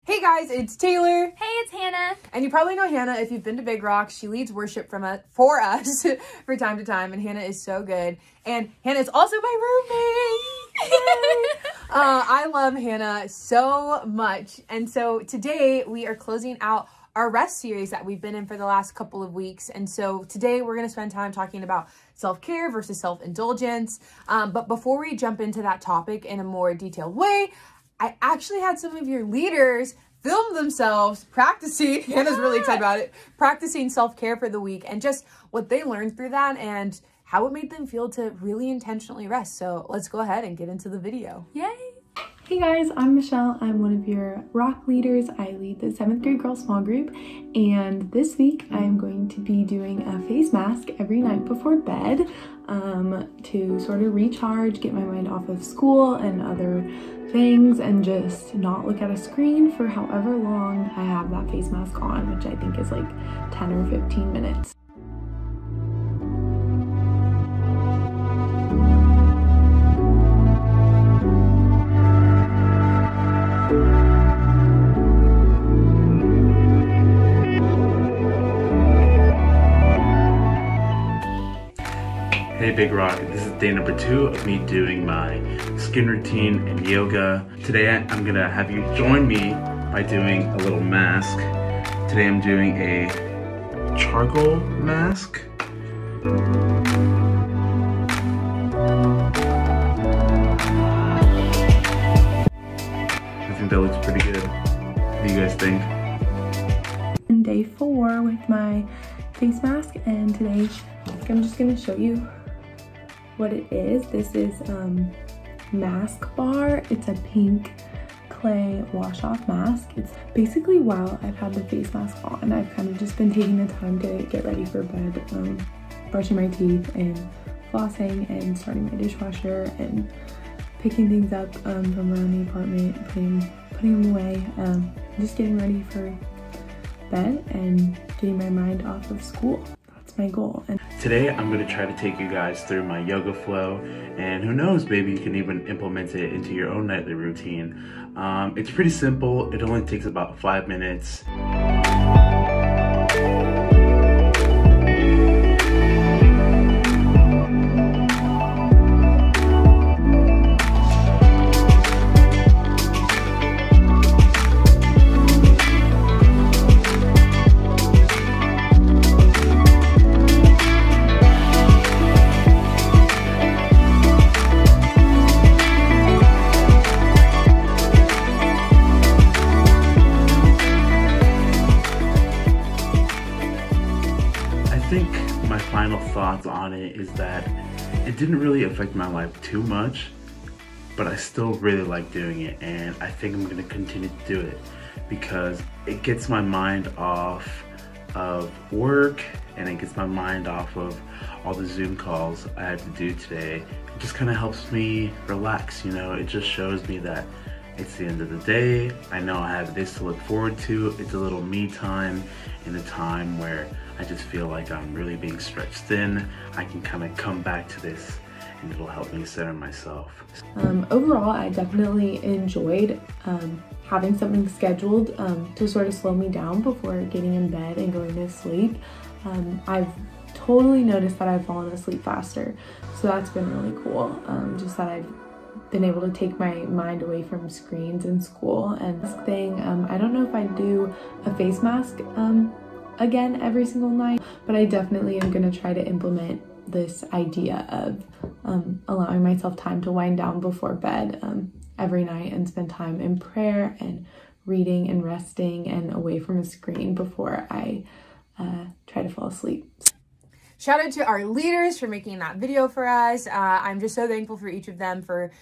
Hey guys, it's Taylor. Hey, it's Hannah. And you probably know Hannah if you've been to Big Rock. She leads worship for us for time to time, and Hannah is so good. And Hannah is also my roommate. I love Hannah so much. And so today we are closing out our rest series that we've been in for the last couple of weeks. And so today we're going to spend time talking about self-care versus self-indulgence. But before we jump into that topic in a more detailed way, I actually had some of your leaders film themselves practicing, Hannah's really excited about it, practicing self-care for the week and just what they learned through that and how it made them feel to really intentionally rest. So let's go ahead and get into the video. Yay! Hey guys, I'm Michelle. I'm one of your rock leaders. I lead the 7th grade girls small group, and this week I'm going to be doing a face mask every night before bed to sort of recharge, get my mind off of school and other things, and just not look at a screen for however long I have that face mask on, which I think is like 10 or 15 minutes. Hey Big Rock, this is day number 2 of me doing my skin routine and yoga. Today I'm gonna have you join me by doing a little mask. Today I'm doing a charcoal mask. I think that looks pretty good. What do you guys think? And day 4 with my face mask, and today I'm just gonna show you what it is. This is Mask Bar. It's a pink clay wash off mask. It's basically, while I've had the face mask on, I've kind of just been taking the time to get ready for bed, brushing my teeth and flossing and starting my dishwasher and picking things up from around the apartment, putting them away, just getting ready for bed and getting my mind off of school. That's my goal. And today I'm going to try to take you guys through my yoga flow, and who knows, maybe you can even implement it into your own nightly routine. It's pretty simple. It only takes about 5 minutes. I think my final thoughts on it is that it didn't really affect my life too much, but I still really like doing it, and I think I'm going to continue to do it because it gets my mind off of work and it gets my mind off of all the Zoom calls I had to do today. It just kind of helps me relax, you know. It just shows me that it's the end of the day. I know I have this to look forward to. It's a little me time in a time where I just feel like I'm really being stretched thin. I can kind of come back to this and it'll help me center myself. Overall, I definitely enjoyed having something scheduled to sort of slow me down before getting in bed and going to sleep. I've totally noticed that I've fallen asleep faster, so that's been really cool. Just that I've been able to take my mind away from screens in school. And this thing, I don't know if I do a face mask again every single night, but I definitely am going to try to implement this idea of allowing myself time to wind down before bed every night and spend time in prayer and reading and resting and away from a screen before I try to fall asleep. Shout out to our leaders for making that video for us. I'm just so thankful for each of them for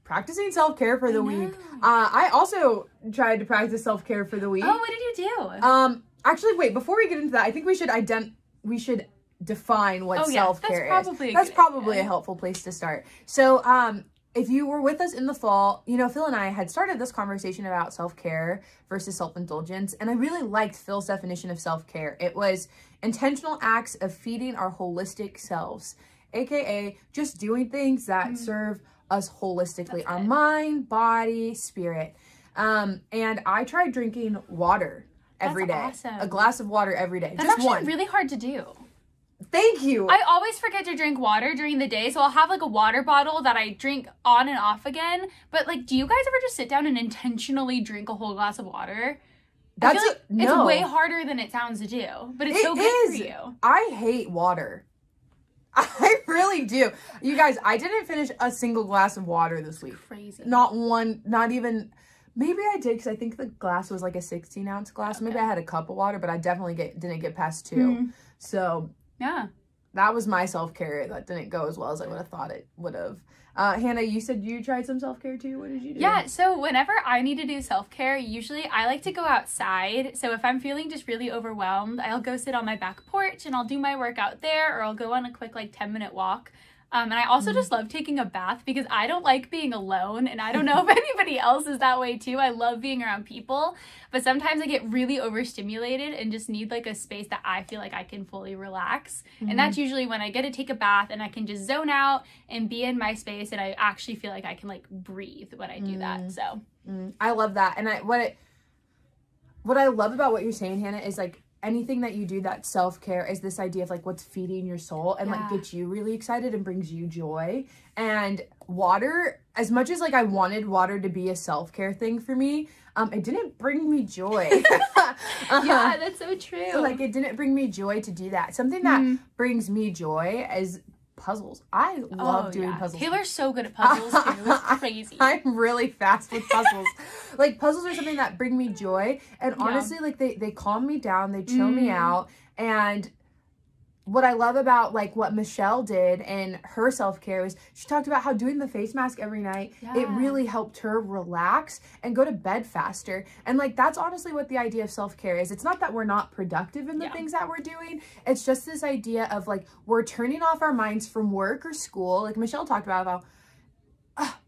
practicing self-care for the week. I also tried to practice self-care for the week. Oh, what did you do? Actually, wait, before we get into that, I think we should define what self-care is. That's probably a helpful place to start. So, if you were with us in the fall, you know, Phil and I had started this conversation about self-care versus self-indulgence, and I really liked Phil's definition of self-care. It was intentional acts of feeding our holistic selves, aka just doing things that serve us holistically, our mind, body, spirit. And I tried drinking water every day. Awesome. A glass of water every day. That's just actually one. really hard to do. Thank you. I always forget to drink water during the day, so I'll have like a water bottle that I drink on and off again. But like, do you guys ever just sit down and intentionally drink a whole glass of water? I feel like it's way harder than it sounds to do, but it's so good for you. I hate water. I really do. You guys, I didn't finish a single glass of water this week. Crazy. Not one, not even, maybe I did because I think the glass was like a 16-ounce glass. Okay. Maybe I had a cup of water, but I definitely didn't get past 2. Mm-hmm. So yeah, that was my self-care. That didn't go as well as I would have thought it would have. Hannah, you said you tried some self-care too. What did you do? Yeah, so whenever I need to do self-care, usually I like to go outside. So if I'm feeling just really overwhelmed, I'll go sit on my back porch and I'll do my workout there, or I'll go on a quick like 10-minute walk. And I also just love taking a bath because I don't like being alone, and I don't know if anybody else is that way too. I love being around people, but sometimes I get really overstimulated and just need like a space that I feel like I can fully relax. And that's usually when I get to take a bath and I can just zone out and be in my space, and I actually feel like I can like breathe when I do that. So I love that. And what I love about what you're saying, Hannah, is like anything that you do that self-care is this idea of like what's feeding your soul and like gets you really excited and brings you joy. And water, as much as like I wanted water to be a self-care thing for me, it didn't bring me joy. Yeah, that's so true. So like it didn't bring me joy to do that. Something that brings me joy is puzzles. I love doing puzzles. Taylor's so good at puzzles too. It's crazy. I'm really fast with puzzles. Like puzzles are something that bring me joy, and honestly like they calm me down, they chill me out. And what I love about like what Michelle did and her self-care is she talked about how doing the face mask every night, it really helped her relax and go to bed faster. And like that's honestly what the idea of self-care is. It's not that we're not productive in the things that we're doing. It's just this idea of like we're turning off our minds from work or school. Like Michelle talked about how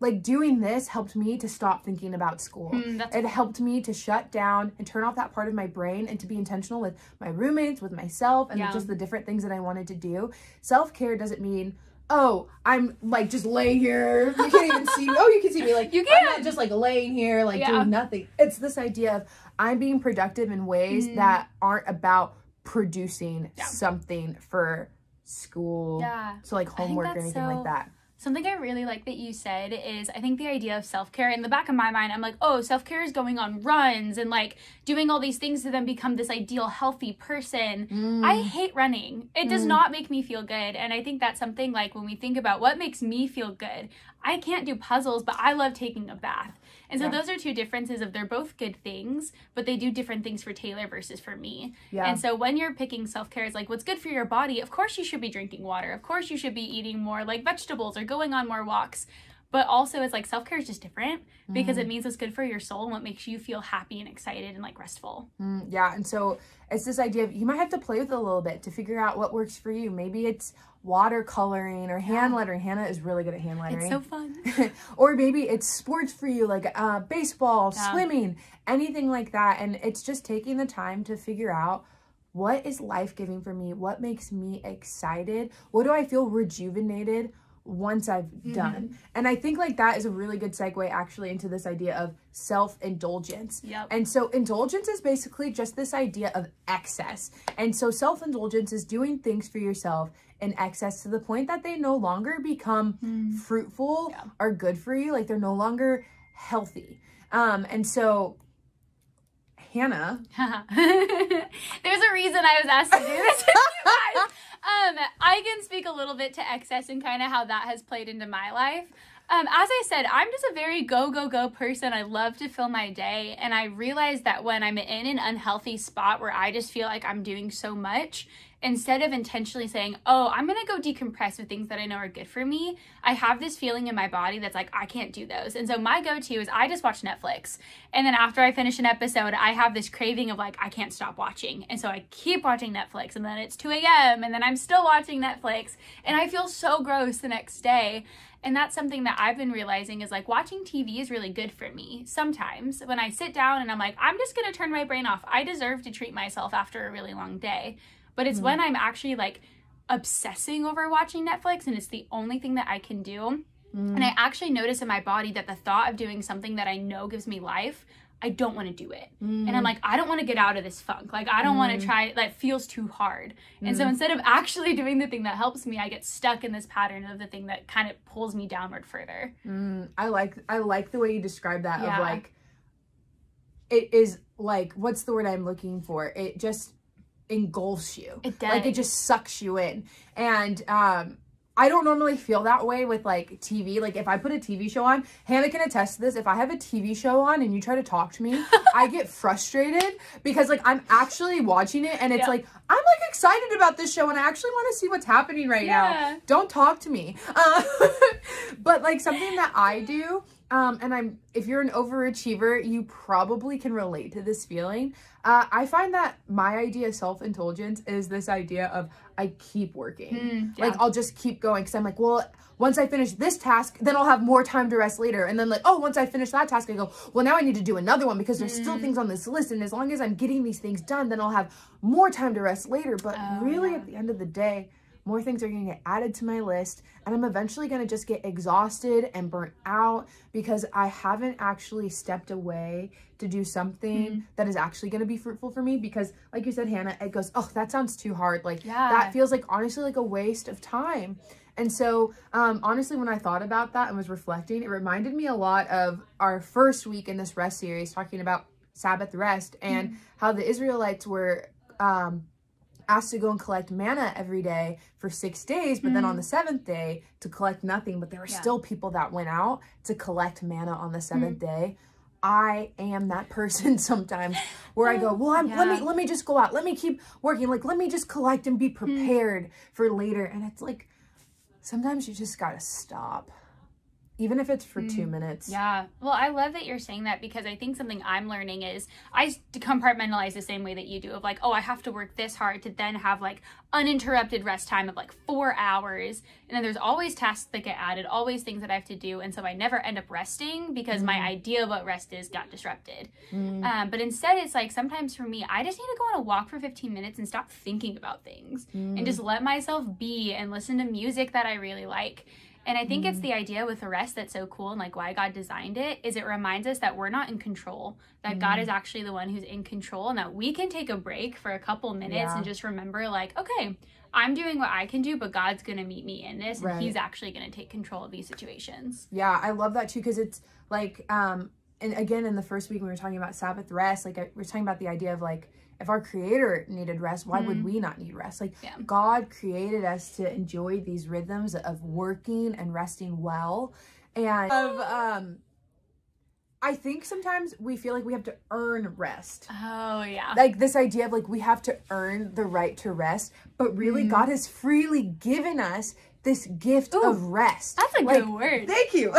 like doing this helped me to stop thinking about school. It helped me to shut down and turn off that part of my brain and to be intentional with my roommates, with myself, and just the different things that I wanted to do. Self-care doesn't mean, oh, I'm like just laying here. You can't even see me. Oh, you can see me. Like you can. I'm not just like laying here like doing nothing. It's this idea of I'm being productive in ways that aren't about producing something for school. So like homework or anything like that. Something I really like that you said is I think the idea of self-care, in the back of my mind, I'm like, oh, self-care is going on runs and like doing all these things to then become this ideal healthy person. I hate running. It does not make me feel good. And I think that's something like when we think about what makes me feel good, I can't do puzzles, but I love taking a bath. And so those are two differences of they're both good things, but they do different things for Taylor versus for me. And so when you're picking self-care is like what's good for your body, of course you should be drinking water. Of course you should be eating more like vegetables or going on more walks. But also it's like self-care is just different because it means what's good for your soul and what makes you feel happy and excited and like restful. Yeah, and so it's this idea of you might have to play with it a little bit to figure out what works for you. Maybe it's watercoloring or hand lettering. Hannah is really good at hand lettering. It's so fun. Or maybe it's sports for you, like baseball, swimming, anything like that. And it's just taking the time to figure out what is life-giving for me, what makes me excited, what do I feel rejuvenated once I've done. And I think like that is a really good segue actually into this idea of self-indulgence. And so indulgence is basically just this idea of excess. And so self-indulgence is doing things for yourself in excess to the point that they no longer become fruitful or good for you. Like they're no longer healthy. And so Hannah. There's a reason I was asked to do this with you guys. I can speak a little bit to excess and kind of how that has played into my life. As I said, I'm just a very go, go, go person. I love to fill my day. And I realize that when I'm in an unhealthy spot where I just feel like I'm doing so much, instead of intentionally saying, oh, I'm going to go decompress with things that I know are good for me, I have this feeling in my body that's like, I can't do those. And so my go-to is I just watch Netflix. And then after I finish an episode, I have this craving of like, I can't stop watching. And so I keep watching Netflix, and then it's 2 a.m. and then I'm still watching Netflix and I feel so gross the next day. And that's something that I've been realizing is like watching TV is really good for me. Sometimes when I sit down and I'm like, I'm just going to turn my brain off. I deserve to treat myself after a really long day. But it's when I'm actually like obsessing over watching Netflix and it's the only thing that I can do. And I actually notice in my body that the thought of doing something that I know gives me life, I don't want to do it. And I'm like, I don't want to get out of this funk. Like, I don't want to try, that feels too hard. And so instead of actually doing the thing that helps me, I get stuck in this pattern of the thing that kind of pulls me downward further. I like the way you describe that, of like, it is like, what's the word I'm looking for? It just engulfs you. It does. Like, it just sucks you in. And, I don't normally feel that way with like TV. Like if I put a TV show on, Hannah can attest to this. If I have a TV show on and you try to talk to me, I get frustrated because like I'm actually watching it and it's like, I'm like excited about this show and I actually want to see what's happening right now. Don't talk to me. But like something that I do, and if you're an overachiever, you probably can relate to this feeling. I find that my idea of self-indulgence is this idea of I keep working. Like I'll just keep going because I'm like, well, once I finish this task, then I'll have more time to rest later. And then like, oh, once I finish that task, I go, well, now I need to do another one because there's still things on this list. And as long as I'm getting these things done, then I'll have more time to rest later. But really at the end of the day, more things are going to get added to my list and I'm eventually going to just get exhausted and burnt out because I haven't actually stepped away to do something that is actually going to be fruitful for me. Because like you said, Hannah, it goes, oh, that sounds too hard. Like that feels like honestly like a waste of time. And so honestly, when I thought about that and was reflecting, it reminded me a lot of our first week in this rest series talking about Sabbath rest and how the Israelites were asked to go and collect manna every day for 6 days, but then on the 7th day to collect nothing. But there were still people that went out to collect manna on the 7th day. I am that person sometimes where I go, well, let me just go out. Let me keep working. Like, let me just collect and be prepared for later. And it's like, sometimes you just got to stop. Even if it's for 2 minutes. Yeah. Well, I love that you're saying that because I think something I'm learning is I compartmentalize the same way that you do of like, oh, I have to work this hard to then have like uninterrupted rest time of like 4 hours. And then there's always tasks that get added, always things that I have to do. And so I never end up resting because my idea of what rest is got disrupted. But instead it's like sometimes for me, I just need to go on a walk for 15 minutes and stop thinking about things and just let myself be and listen to music that I really like. And I think it's the idea with the rest that's so cool and like why God designed it is it reminds us that we're not in control, that God is actually the one who's in control and that we can take a break for a couple minutes and just remember like, okay, I'm doing what I can do, but God's going to meet me in this and he's actually going to take control of these situations. Yeah, I love that too because it's like, and again, in the first week when we were talking about Sabbath rest, like we were talking about the idea of like, if our creator needed rest, why would we not need rest? Like God created us to enjoy these rhythms of working and resting well. And I think sometimes we feel like we have to earn rest. Oh, yeah. Like this idea of like we have to earn the right to rest, but really God has freely given us this gift of rest. That's a good word. Thank you.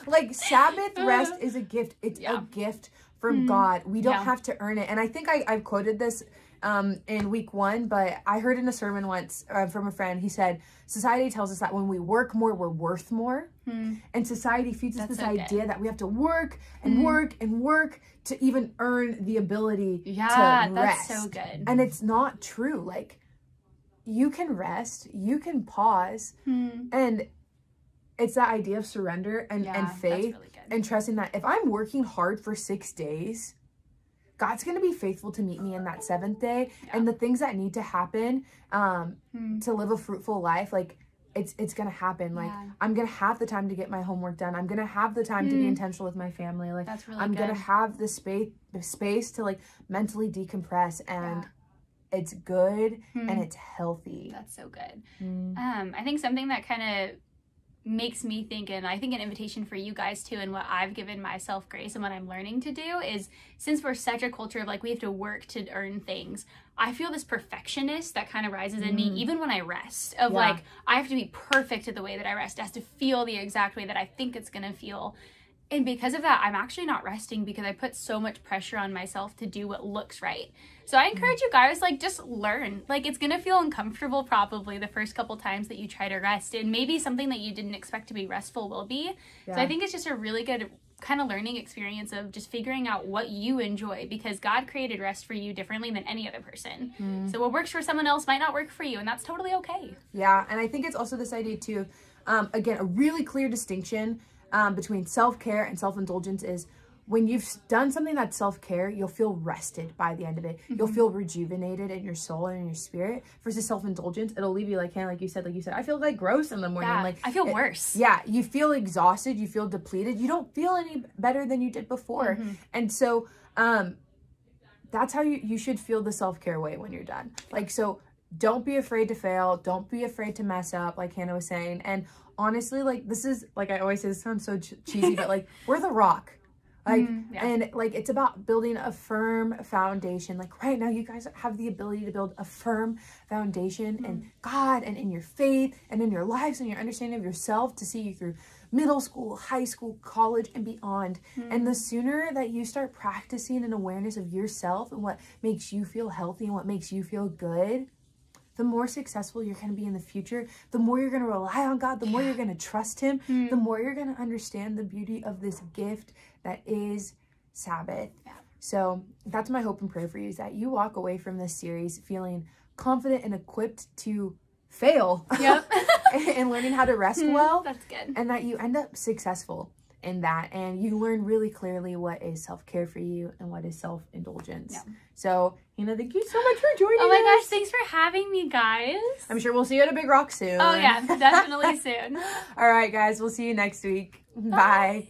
Like Sabbath rest is a gift. It's a gift from God. We don't have to earn it. And I think I've quoted this in week 1, but I heard in a sermon once from a friend, he said, society tells us that when we work more, we're worth more. And society feeds us this idea that we have to work and work and work to even earn the ability to rest. That's so good. And it's not true. Like you can rest, you can pause, and it's that idea of surrender and faith really and trusting that if I'm working hard for 6 days, God's going to be faithful to meet me in that 7th day. And the things that need to happen to live a fruitful life, like it's going to happen. Like I'm going to have the time to get my homework done. I'm going to have the time to be intentional with my family. Like that's really I'm going to have the space to like mentally decompress and it's good and it's healthy. That's so good. I think something that kind of makes me think, and I think an invitation for you guys too, and what I've given myself grace and what I'm learning to do is, since we're such a culture of like we have to work to earn things, I feel this perfectionist that kind of rises in me even when I rest of like I have to be perfect at the way that I rest. It has to feel the exact way that I think it's gonna feel. And because of that, I'm actually not resting because I put so much pressure on myself to do what looks right. So I encourage you guys, like, just learn. Like, it's going to feel uncomfortable probably the first couple times that you try to rest. And maybe something that you didn't expect to be restful will be. So I think it's just a really good kind of learning experience of just figuring out what you enjoy because God created rest for you differently than any other person. So what works for someone else might not work for you, and that's totally okay. Yeah, and I think it's also this idea too, again, a really clear distinction between self-care and self-indulgence is when you've done something that's self-care, you'll feel rested by the end of it. You'll feel rejuvenated in your soul and in your spirit. Versus self-indulgence, it'll leave you like, kind of like you said, I feel like gross in the morning. Yeah, like I feel worse. Yeah, you feel exhausted. You feel depleted. You don't feel any better than you did before. And so that's how you should feel the self-care way when you're done. Like, so don't be afraid to fail. Don't be afraid to mess up, like Hannah was saying. And honestly, like, this is, like I always say, this sounds so cheesy, but like, we're the rock. Like, and like, it's about building a firm foundation. Like right now, you guys have the ability to build a firm foundation in God and in your faith and in your lives and your understanding of yourself to see you through middle school, high school, college, and beyond. And the sooner that you start practicing an awareness of yourself and what makes you feel healthy and what makes you feel good, the more successful you're going to be in the future, the more you're going to rely on God, the more you're going to trust him, the more you're going to understand the beauty of this gift that is Sabbath. So that's my hope and prayer for you, is that you walk away from this series feeling confident and equipped to fail and learning how to rest well. That's good. And that you end up successful in that, and you learn really clearly what is self-care for you and what is self-indulgence. So, Hannah, thank you so much for joining us. Oh my gosh, thanks for having me, guys. I'm sure we'll see you at a Big Rock soon. Oh yeah, definitely soon. All right, guys, we'll see you next week. Bye.